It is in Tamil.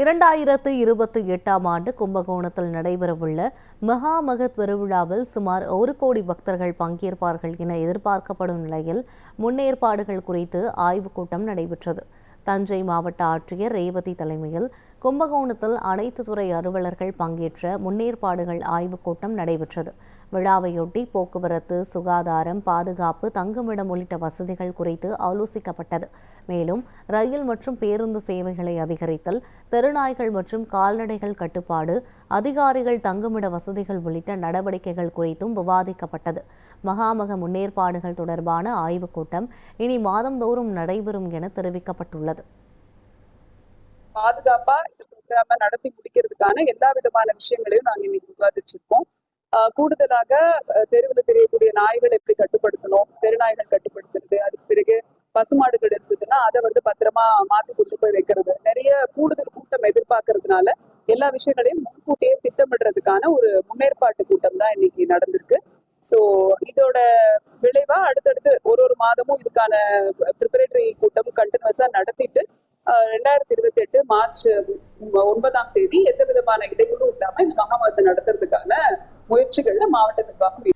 2028ஆம் ஆண்டு கும்பகோணத்தில் நடைபெறவுள்ள மகாமக பெருவிழாவில் சுமார் 1 கோடி பக்தர்கள் பங்கேற்பார்கள் என எதிர்பார்க்கப்படும் நிலையில் முன்னேற்பாடுகள் குறித்து ஆய்வுக் கூட்டம் நடைபெற்றது. தஞ்சை மாவட்ட ஆட்சியர் ரேவதி தலைமையில் கும்பகோணத்தில் அனைத்து துறை அலுவலர்கள் பங்கேற்ற முன்னேற்பாடுகள் ஆய்வுக் கூட்டம் நடைபெற்றது. விழாவையொட்டி போக்குவரத்து, சுகாதாரம், பாதுகாப்பு, தங்குமிடம் உள்ளிட்ட வசதிகள் குறித்து ஆலோசிக்கப்பட்டது. மேலும் ரயில் மற்றும் பேருந்து சேவைகளை அதிகரித்தல், தெருநாய்கள் மற்றும் கால்நடைகள் கட்டுப்பாடு, அதிகாரிகள் தங்குமிட வசதிகள் உள்ளிட்ட நடவடிக்கைகள் குறித்தும் விவாதிக்கப்பட்டது. மகாமக முன்னேற்பாடுகள் தொடர்பான ஆய்வுக் கூட்டம் இனி மாதந்தோறும் நடைபெறும் என தெரிவிக்கப்பட்டுள்ளது. பாதுகாப்பா இந்த ப்ரோக்ராம நடத்தி முடிக்கிறதுக்கான எல்லா விதமான விஷயங்களையும் நாங்க இன்னைக்கு விவாதிச்சிருக்கோம். கூடுதலாக தெருவில் தெரியக்கூடிய நாய்கள் எப்படி கட்டுப்படுத்தணும், தெருநாய்கள் கட்டுப்படுத்துறது, அதுக்கு பிறகு பசுமாடுகள் இருந்ததுன்னா அதை பத்திரமா மாத்தி கொண்டு போய் வைக்கிறது, நிறைய கூடுதல் கூட்டம் எதிர்பார்க்கறதுனால எல்லா விஷயங்களையும் முன்கூட்டியே திட்டமிடுறதுக்கான ஒரு முன்னேற்பாட்டு கூட்டம் தான் இன்னைக்கு நடந்திருக்கு. ஸோ இதோட விளைவா அடுத்தடுத்து ஒரு மாதமும் இதுக்கான ப்ரிப்பரேட்டரி கூட்டம் கண்டினியூஸா நடத்திட்டு 2028 மார்ச் 9ஆம் தேதி எந்த விதமான இடையூறும் இல்லாம இந்த மகாமகத்தை நடத்துறதுக்கான முயற்சிகள்ல மாவட்ட நிர்வாகம்